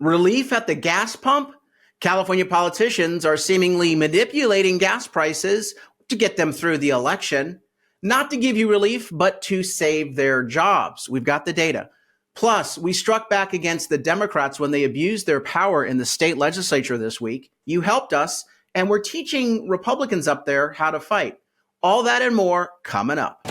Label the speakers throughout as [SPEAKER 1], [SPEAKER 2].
[SPEAKER 1] Relief at the gas pump? California politicians are seemingly manipulating gas prices to get them through the election, not to give you relief, but to save their jobs. We've got the data. Plus, we struck back against the Democrats when they abused their power in the state legislature this week. You helped us, and we're teaching Republicans up there how to fight. All that and more coming up.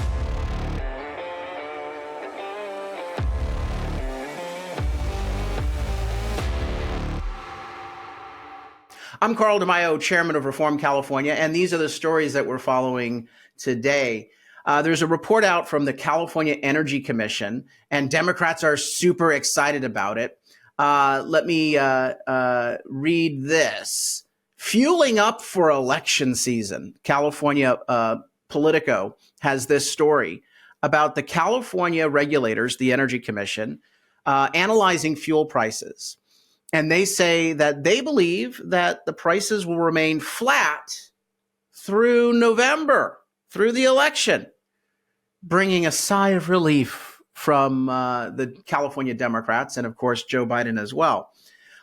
[SPEAKER 1] I'm Carl DeMaio, chairman of Reform California, and these are the stories that we're following today. There's a report out from the California Energy Commission, and Democrats are super excited about it. Let me read this. Fueling up for election season. California Politico has this story about the California regulators, the Energy Commission, analyzing fuel prices. And they say that they believe that the prices will remain flat through November, through the election, bringing a sigh of relief from the California Democrats and, of course, Joe Biden as well.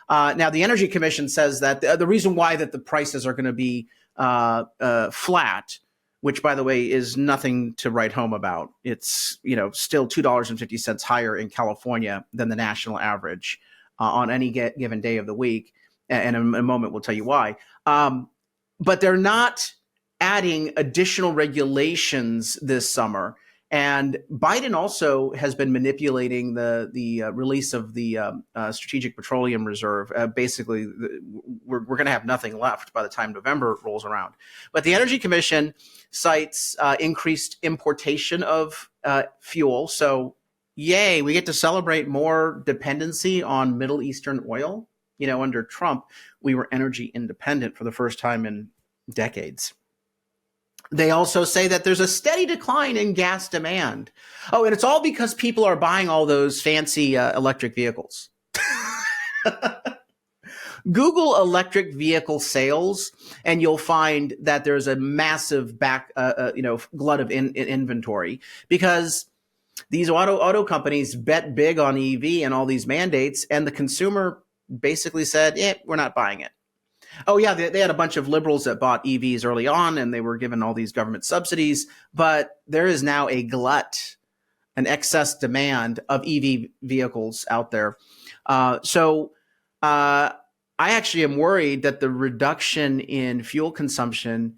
[SPEAKER 1] Now, the Energy Commission says that the reason why that the prices are going to be flat, which, by the way, is nothing to write home about. It's, still $2.50 higher in California than the national average on any given day of the week. And in a moment, we'll tell you why. But they're not adding additional regulations this summer. And Biden also has been manipulating the release of the Strategic Petroleum Reserve. Basically, we're going to have nothing left by the time November rolls around. But the Energy Commission cites increased importation of fuel. So, yay, we get to celebrate more dependency on Middle Eastern oil. Under Trump, we were energy independent for the first time in decades. They also say that there's a steady decline in gas demand. Oh, and it's all because people are buying all those fancy electric vehicles. Google electric vehicle sales, and you'll find that there's a massive glut of inventory because these auto companies bet big on EV and all these mandates, and the consumer basically said, we're not buying it. Oh, yeah, they had a bunch of liberals that bought EVs early on, and they were given all these government subsidies, but there is now a glut, an excess demand of EV vehicles out there. So I actually am worried that the reduction in fuel consumption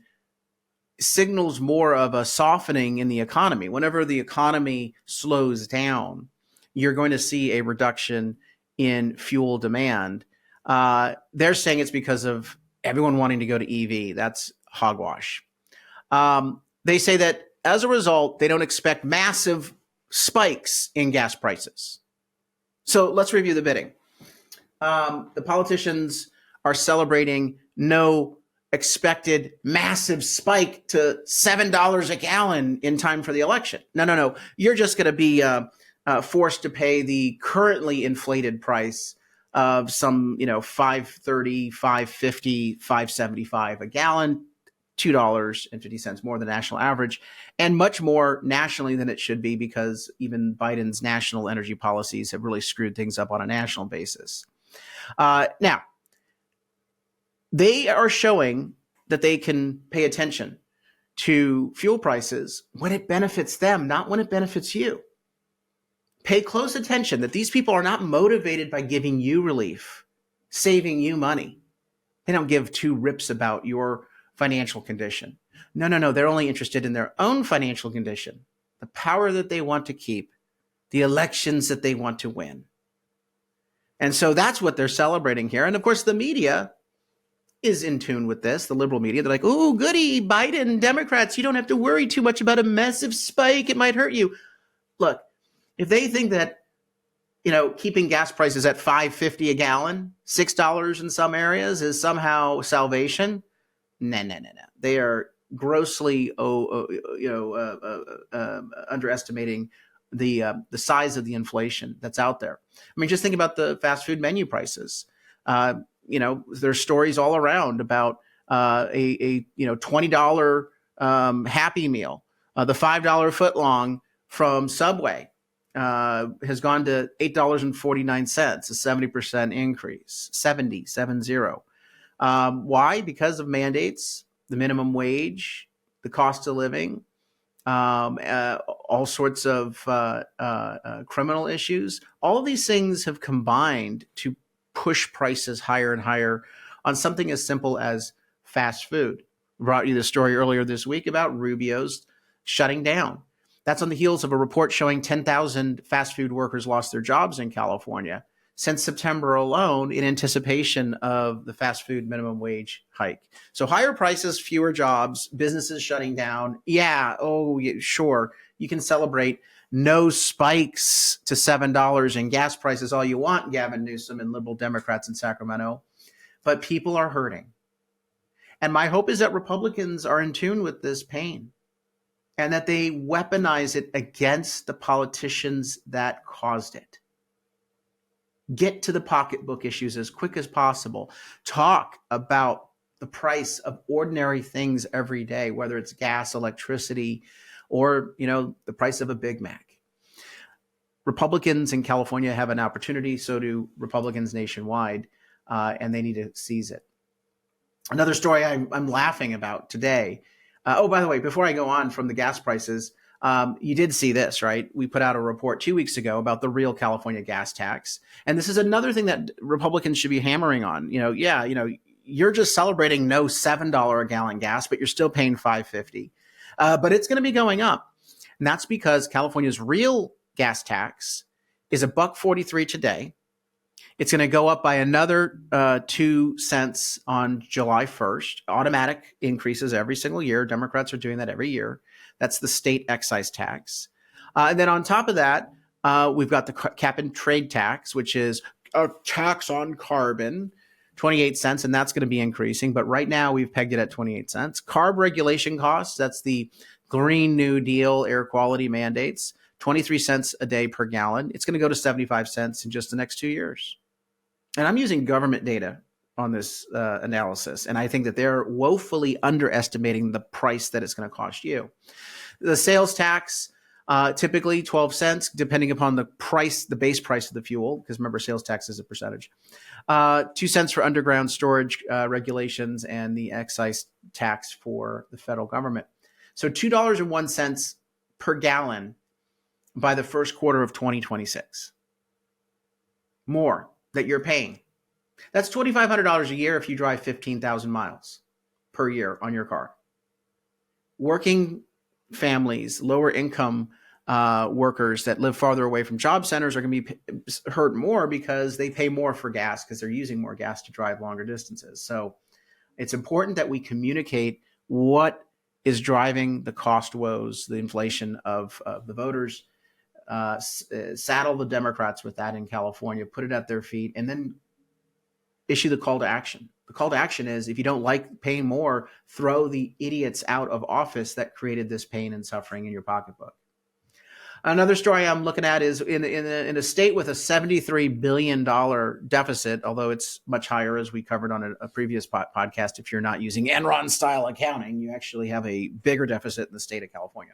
[SPEAKER 1] signals more of a softening in the economy. Whenever the economy slows down, you're going to see a reduction in fuel demand. They're saying it's because of everyone wanting to go to EV. That's hogwash. They say that as a result, they don't expect massive spikes in gas prices. So let's review the bidding. The politicians are celebrating no expected massive spike to $7 a gallon in time for the election. No. You're just going to be forced to pay the currently inflated price of some, $5.30, $5.50, $5.75 a gallon, $2.50 more than the national average, and much more nationally than it should be because even Biden's national energy policies have really screwed things up on a national basis. Now, they are showing that they can pay attention to fuel prices when it benefits them, not when it benefits you. Pay close attention that these people are not motivated by giving you relief, saving you money. They don't give two rips about your financial condition. No. They're only interested in their own financial condition, the power that they want to keep, the elections that they want to win. And so that's what they're celebrating here. And of course, the media is in tune with this, the liberal media. They're like, ooh, goody, Biden, Democrats, you don't have to worry too much about a massive spike. It might hurt you. Look, if they think that, keeping gas prices at $5.50 a gallon, $6 in some areas is somehow salvation, no. They are grossly, underestimating the size of the inflation that's out there. I mean, just think about the fast food menu prices. There's stories all around about a $20 Happy Meal, the $5 footlong from Subway. has gone to $8.49, a 70% increase, 70. Why? Because of mandates, the minimum wage, the cost of living, all sorts of criminal issues. All of these things have combined to push prices higher and higher on something as simple as fast food. Brought you the story earlier this week about Rubio's shutting down. That's on the heels of a report showing 10,000 fast food workers lost their jobs in California since September alone in anticipation of the fast food minimum wage hike. So higher prices, fewer jobs, businesses shutting down. Yeah, sure. You can celebrate no spikes to $7 in gas prices all you want, Gavin Newsom and liberal Democrats in Sacramento. But people are hurting. And my hope is that Republicans are in tune with this pain and that they weaponize it against the politicians that caused it. Get to the pocketbook issues as quick as possible. Talk about the price of ordinary things every day, whether it's gas, electricity, or the price of a Big Mac. Republicans in California have an opportunity, so do Republicans nationwide, and they need to seize it. Another story I'm laughing about today. By the way, before I go on from the gas prices, you did see this, right? We put out a report 2 weeks ago about the real California gas tax. And this is another thing that Republicans should be hammering on. You're just celebrating no $7 a gallon gas, but you're still paying $5.50. But it's going to be going up. And that's because California's real gas tax is $1.43 today. It's going to go up by another 2 cents on July 1st. Automatic increases every single year. Democrats are doing that every year. That's the state excise tax. And then on top of that, we've got the cap and trade tax, which is a tax on carbon, 28 cents, and that's going to be increasing. But right now we've pegged it at 28 cents. Carb regulation costs, that's the Green New Deal air quality mandates, 23 cents a day per gallon. It's going to go to 75 cents in just the next 2 years. And I'm using government data on this analysis, and I think that they're woefully underestimating the price that it's going to cost you. The sales tax, typically 12 cents, depending upon the price, the base price of the fuel, because remember, sales tax is a percentage. 2 cents for underground storage regulations and the excise tax for the federal government. So $2.01 per gallon by the first quarter of 2026. More that you're paying. That's $2,500 a year if you drive 15,000 miles per year on your car. Working families, lower income workers that live farther away from job centers are going to be hurt more because they pay more for gas because they're using more gas to drive longer distances. So it's important that we communicate what is driving the cost woes, the inflation of the voters. Saddle the Democrats with that in California, put it at their feet, and then issue the call to action. The call to action is, if you don't like paying more, throw the idiots out of office that created this pain and suffering in your pocketbook. Another story I'm looking at is in a state with a $73 billion deficit, although it's much higher, as we covered on a previous podcast. If you're not using Enron-style accounting, you actually have a bigger deficit in the state of California.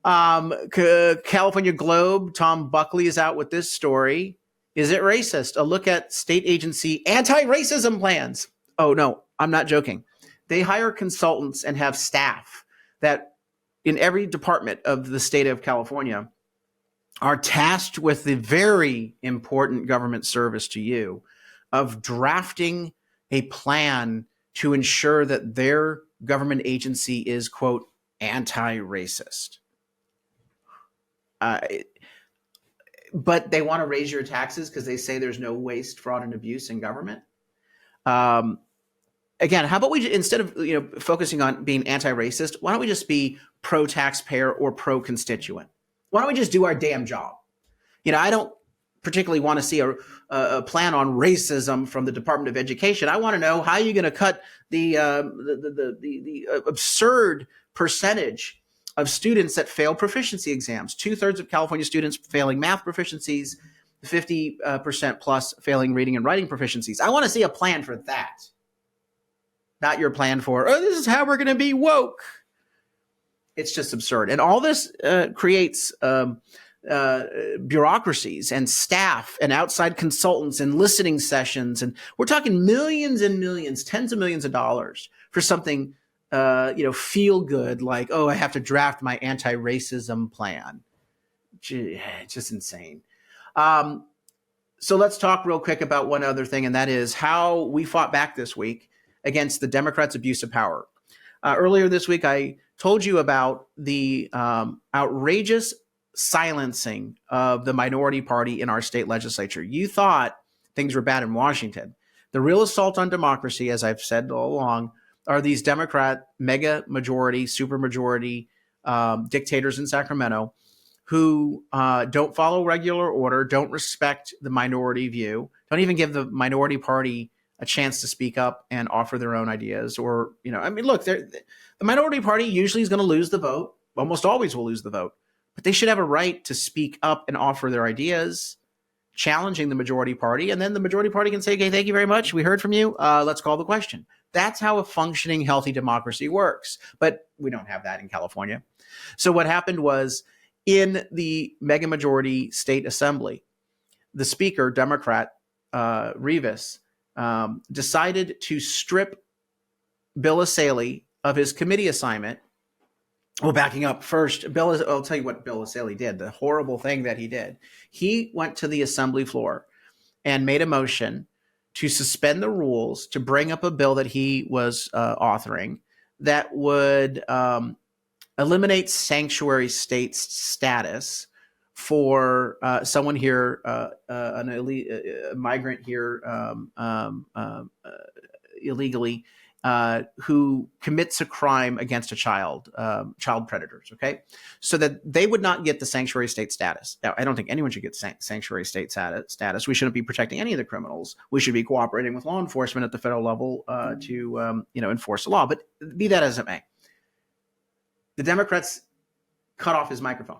[SPEAKER 1] California Globe, Tom Buckley is out with this story. Is it racist? A look at state agency anti-racism plans. Oh, no, I'm not joking. They hire consultants and have staff that in every department of the state of California are tasked with the very important government service to you of drafting a plan to ensure that their government agency is, quote, anti-racist. But they want to raise your taxes because they say there's no waste, fraud, and abuse in government. Again, how about we, instead of focusing on being anti-racist, why don't we just be pro-taxpayer or pro-constituent? Why don't we just do our damn job? I don't particularly want to see a plan on racism from the Department of Education. I want to know, how are you going to cut the absurd percentage of students that fail proficiency exams? 2/3 of California students failing math proficiencies, 50% plus failing reading and writing proficiencies. I want to see a plan for that. Not your plan for, this is how we're going to be woke. It's just absurd. And all this creates bureaucracies and staff and outside consultants and listening sessions. And we're talking millions and millions, tens of millions of dollars for something, feel good, like, oh, I have to draft my anti-racism plan. It's just insane. So let's talk real quick about one other thing, and that is how we fought back this week against the Democrats' abuse of power. Earlier this week, I told you about the outrageous silencing of the minority party in our state legislature. You thought things were bad in Washington. The real assault on democracy, as I've said all along, are these Democrat mega majority, supermajority dictators in Sacramento who don't follow regular order, don't respect the minority view, don't even give the minority party a chance to speak up and offer their own ideas. Or, look, the minority party usually is going to lose the vote, almost always will lose the vote, but they should have a right to speak up and offer their ideas, challenging the majority party. And then the majority party can say, okay, thank you very much. We heard from you. Let's call the question. That's how a functioning, healthy democracy works. But we don't have that in California. So what happened was, in the mega majority state assembly, the speaker, Democrat Rivas, decided to strip Bill Assaili of his committee assignment. Well, backing up first, I'll tell you what Bill Assaili did, the horrible thing that he did. He went to the assembly floor and made a motion to suspend the rules to bring up a bill that he was authoring that would eliminate sanctuary state status for someone here, a migrant here illegally, who commits a crime against a child predators, okay? So that they would not get the sanctuary state status. Now, I don't think anyone should get sanctuary state status. We shouldn't be protecting any of the criminals. We should be cooperating with law enforcement at the federal level to enforce the law. But be that as it may, the Democrats cut off his microphone,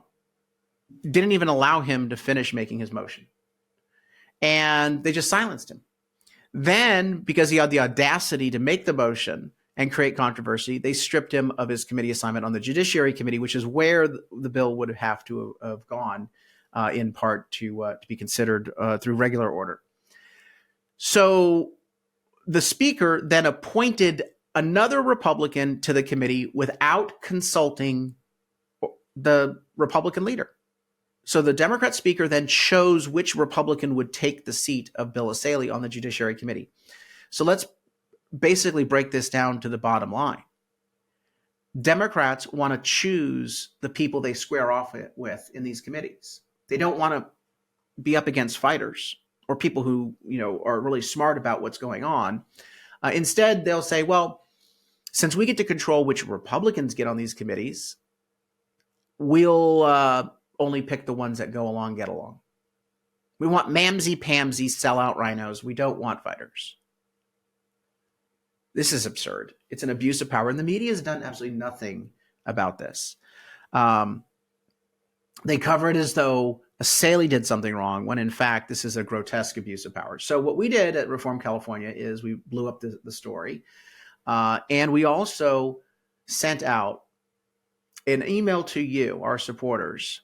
[SPEAKER 1] didn't even allow him to finish making his motion. And they just silenced him. Then, because he had the audacity to make the motion and create controversy, they stripped him of his committee assignment on the Judiciary Committee, which is where the bill would have to have gone in part to be considered through regular order. So the speaker then appointed another Republican to the committee without consulting the Republican leader. So the Democrat speaker then chose which Republican would take the seat of Bill Assaili on the Judiciary Committee. So let's basically break this down to the bottom line. Democrats want to choose the people they square off with in these committees. They don't want to be up against fighters or people who, are really smart about what's going on. Instead, they'll say, well, since we get to control which Republicans get on these committees, we'll only pick the ones that go along, get along. We want mamsy-pamsy sellout rhinos. We don't want fighters. This is absurd. It's an abuse of power, and the media has done absolutely nothing about this. They cover it as though Assaili did something wrong, when in fact this is a grotesque abuse of power. So what we did at Reform California is we blew up the story, and we also sent out an email to you, our supporters.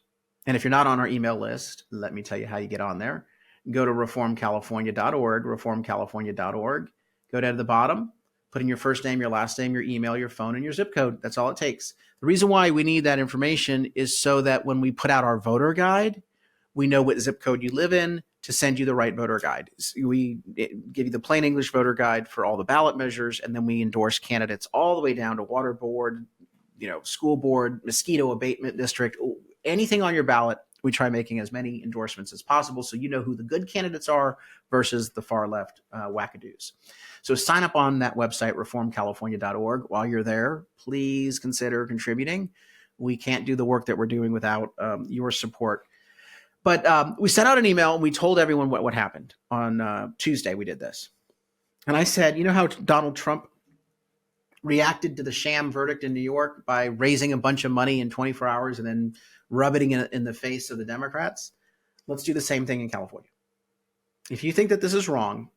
[SPEAKER 1] And if you're not on our email list, let me tell you how you get on there. Go to reformcalifornia.org, reformcalifornia.org. Go down to the bottom, put in your first name, your last name, your email, your phone, and your zip code. That's all it takes. The reason why we need that information is so that when we put out our voter guide, we know what zip code you live in to send you the right voter guide. We give you the plain English voter guide for all the ballot measures, and then we endorse candidates all the way down to water board, school board, mosquito abatement district, anything on your ballot. We try making as many endorsements as possible so you know who the good candidates are versus the far left wackadoos. So sign up on that website, reformcalifornia.org. While you're there, please consider contributing. We can't do the work that we're doing without your support. But we sent out an email and we told everyone what happened. On Tuesday, we did this. And I said, you know how Donald Trump reacted to the sham verdict in New York by raising a bunch of money in 24 hours and then rubbing it in the face of the Democrats? Let's do the same thing in California. If you think that this is wrong,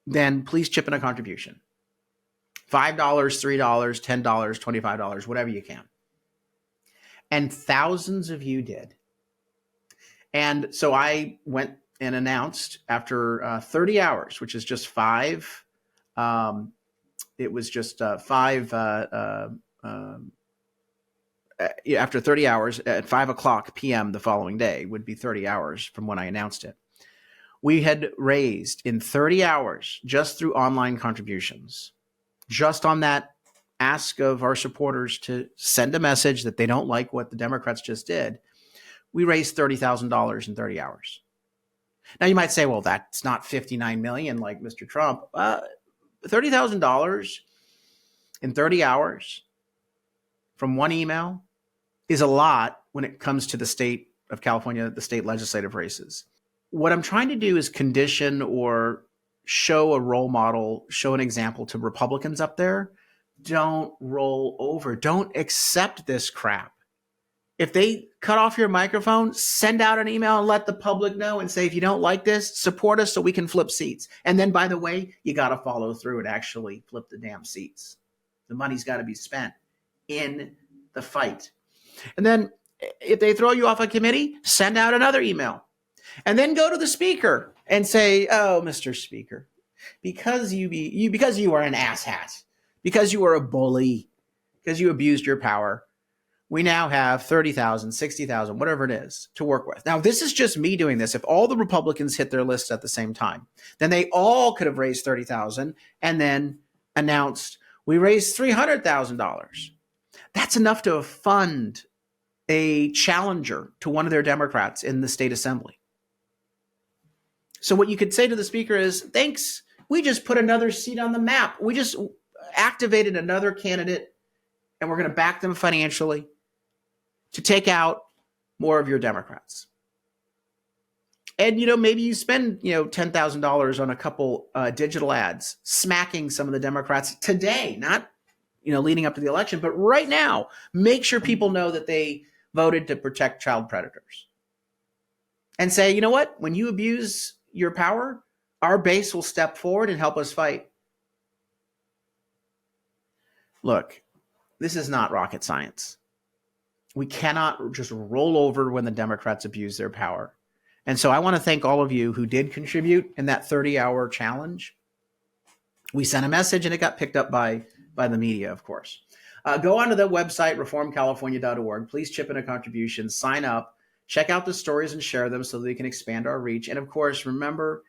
[SPEAKER 1] then please chip in a contribution. $5, $3, $10, $25, whatever you can. And thousands of you did. And so I went and announced after 30 hours, which is just five. It was just five. After 30 hours at 5:00 p.m. the following day would be 30 hours from when I announced it. We had raised in 30 hours just through online contributions, just on that ask of our supporters to send a message that they don't like what the Democrats just did. We raised $30,000 in 30 hours. Now you might say, well, that's not 59 million like Mr. Trump. $30,000 in 30 hours from one email is a lot when it comes to the state of California, the state legislative races. What I'm trying to do is condition or show a role model, show an example to Republicans up there. Don't roll over. Don't accept this crap. If they cut off your microphone, send out an email and let the public know and say, if you don't like this, support us so we can flip seats. And then, by the way, you got to follow through and actually flip the damn seats. The money's got to be spent in the fight. And then if they throw you off a committee, send out another email. And then go to the speaker and say, oh, Mr. Speaker, because you are an asshat, because you are a bully, because you abused your power, we now have 30,000, 60,000, whatever it is to work with. Now, this is just me doing this. If all the Republicans hit their lists at the same time, then they all could have raised 30,000 and then announced, we raised $300,000. That's enough to fund a challenger to one of their Democrats in the state assembly. So what you could say to the speaker is, thanks, we just put another seat on the map. We just activated another candidate and we're going to back them financially to take out more of your Democrats. And, maybe you spend, $10,000 on a couple digital ads, smacking some of the Democrats today, not, leading up to the election, but right now, make sure people know that they voted to protect child predators. And say, you know what? When you abuse your power, our base will step forward and help us fight. Look, this is not rocket science. We cannot just roll over when the Democrats abuse their power. And so I want to thank all of you who did contribute in that 30-hour challenge. We sent a message and it got picked up by the media, of course. Go onto the website, reformcalifornia.org. Please chip in a contribution, sign up, check out the stories and share them so that we can expand our reach. And of course, remember,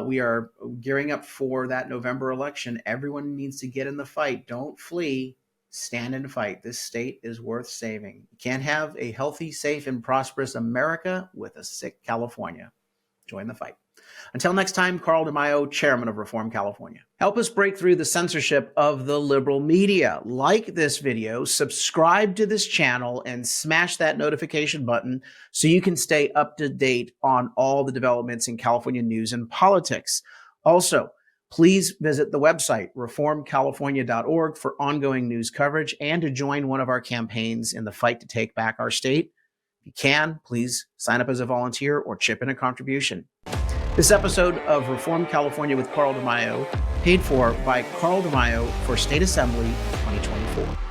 [SPEAKER 1] we are gearing up for that November election. Everyone needs to get in the fight. Don't flee. Stand and fight. This state is worth saving. You can't have a healthy, safe, and prosperous America with a sick California. Join the fight. Until next time, Carl DeMaio, Chairman of Reform California. Help us break through the censorship of the liberal media. Like this video, subscribe to this channel, and smash that notification button so you can stay up to date on all the developments in California news and politics. Also, please visit the website, reformcalifornia.org, for ongoing news coverage and to join one of our campaigns in the fight to take back our state. If you can, please sign up as a volunteer or chip in a contribution. This episode of Reform California with Carl DeMaio, paid for by Carl DeMaio for State Assembly 2024.